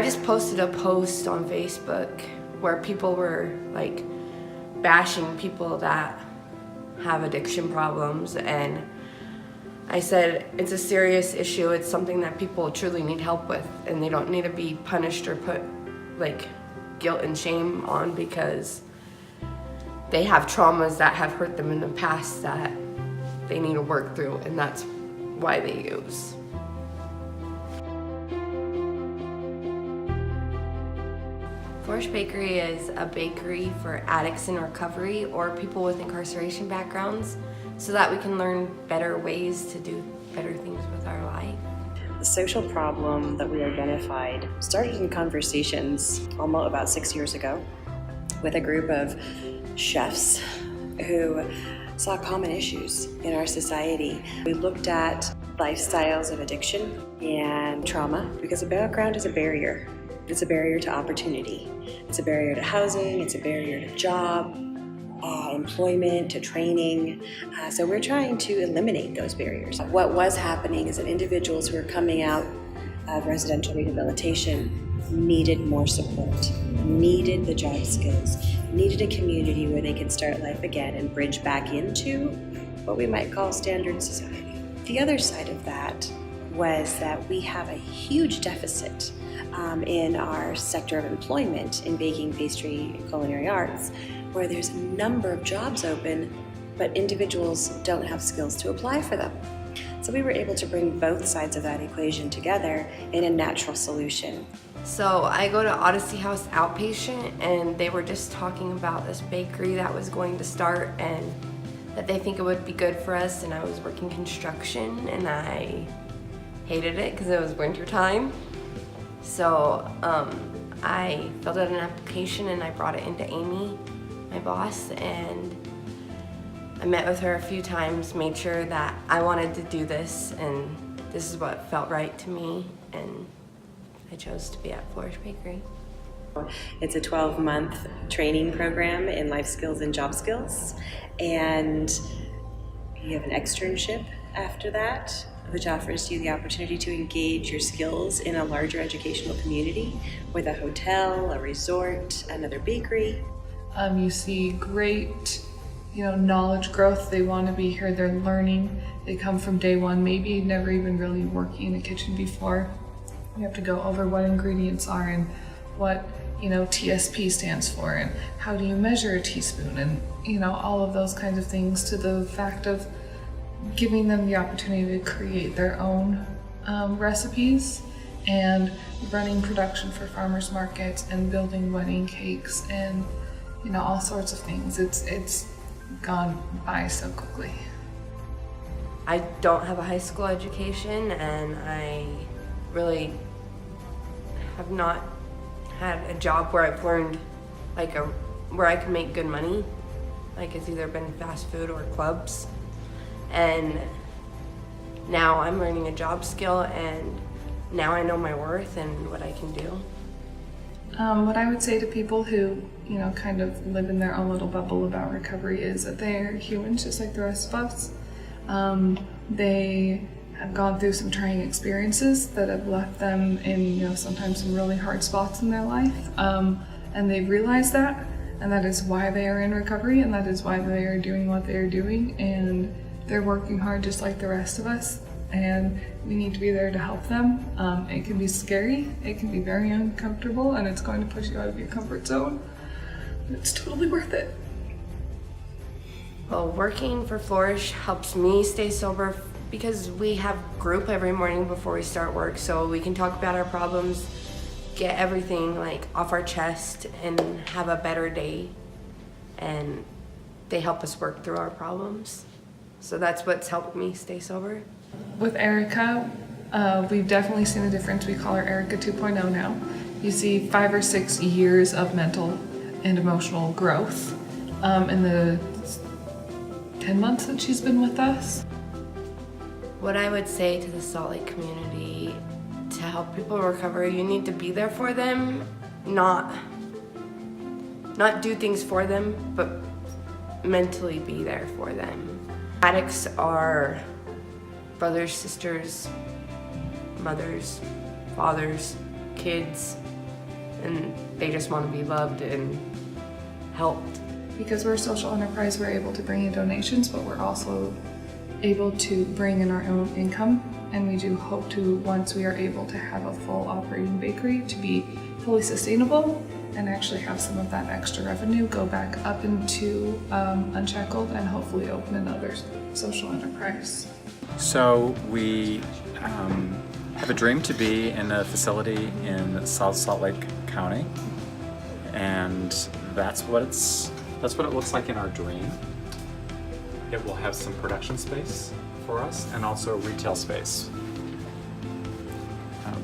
I just posted a post on Facebook where people were like bashing people that have addiction problems, and I said it's a serious issue. It's something that people truly need help with, and they don't need to be punished or put like guilt and shame on because they have traumas that have hurt them in the past that they need to work through, and that's why they use. Flourish Bakery is a bakery for addicts in recovery or people with incarceration backgrounds so that we can learn better ways to do better things with our life. The social problem that we identified started in conversations almost about 6 years ago with a group of chefs who saw common issues in our society. We looked at lifestyles of addiction and trauma because the background is a barrier. It's a barrier to opportunity. It's a barrier to housing. It's a barrier to job, employment, to training. So we're trying to eliminate those barriers. What was happening is that individuals who were coming out of residential rehabilitation needed more support, needed the job skills, needed a community where they could start life again and bridge back into what we might call standard society. The other side of that was that we have a huge deficit in our sector of employment in baking, pastry, and culinary arts, where there's a number of jobs open, but individuals don't have skills to apply for them. So we were able to bring both sides of that equation together in a natural solution. So I go to Odyssey House Outpatient, and they were just talking about this bakery that was going to start and that they think it would be good for us, and I was working construction and I hated it because it was winter time. So I filled out an application and I brought it into Amy, my boss, and I met with her a few times, made sure that I wanted to do this and this is what felt right to me, and I chose to be at Flourish Bakery. It's a 12-month training program in life skills and job skills, and you have an externship after that, which offers you the opportunity to engage your skills in a larger educational community with a hotel, a resort, another bakery. You see great, knowledge growth. They want to be here, they're learning. They come from day one, maybe never even really working in a kitchen before. We have to go over what ingredients are and what, TSP stands for and how do you measure a teaspoon and, all of those kinds of things, to the fact of giving them the opportunity to create their own recipes and running production for farmers markets and building wedding cakes and all sorts of things. It's gone by so quickly. I don't have a high school education, and I really have not had a job where I've learned where I can make good money. Like, it's either been fast food or clubs. And now I'm learning a job skill, and now I know my worth and what I can do. What I would say to people who, kind of live in their own little bubble about recovery is that they're humans just like the rest of us. They have gone through some trying experiences that have left them in, sometimes some really hard spots in their life. And they've realized that, and that is why they are in recovery, and that is why they are doing what they are doing. And they're working hard just like the rest of us, and we need to be there to help them. It can be scary, it can be very uncomfortable, and it's going to push you out of your comfort zone, but it's totally worth it. Well, working for Flourish helps me stay sober because we have group every morning before we start work, so we can talk about our problems, get everything off our chest, and have a better day, and they help us work through our problems. So that's what's helped me stay sober. With Erica, we've definitely seen a difference. We call her Erica 2.0 now. You see 5 or 6 years of mental and emotional growth in the 10 months that she's been with us. What I would say to the Salt Lake community to help people recover, you need to be there for them, not do things for them, but mentally be there for them. Addicts are brothers, sisters, mothers, fathers, kids, and they just want to be loved and helped. Because we're a social enterprise, we're able to bring in donations, but we're also able to bring in our own income. And we do hope to, once we are able to have a full operating bakery, to be fully sustainable and actually have some of that extra revenue go back up into Unshackled and hopefully open another social enterprise. So we have a dream to be in a facility in South Salt Lake County, and that's what it looks like in our dream. It will have some production space for us and also retail space.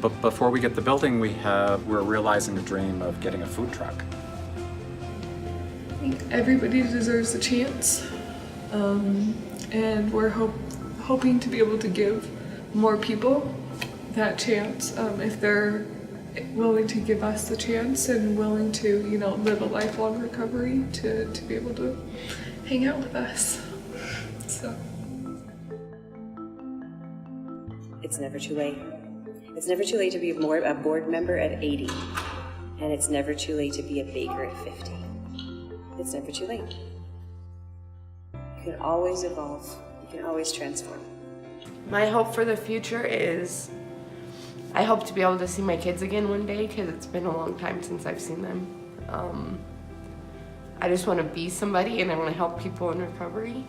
But before we get the building, we're realizing a dream of getting a food truck. I think everybody deserves a chance, and we're hoping to be able to give more people that chance if they're willing to give us the chance and willing to, live a lifelong recovery to be able to hang out with us. So It's never too late. It's never too late to be a board member at 80, and it's never too late to be a baker at 50. It's never too late. You can always evolve. You can always transform. My hope for the future is I hope to be able to see my kids again one day, because it's been a long time since I've seen them. I just want to be somebody, and I want to help people in recovery.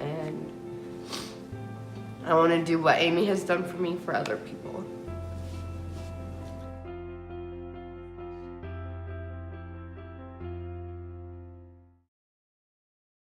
And I want to do what Amy has done for me for other people.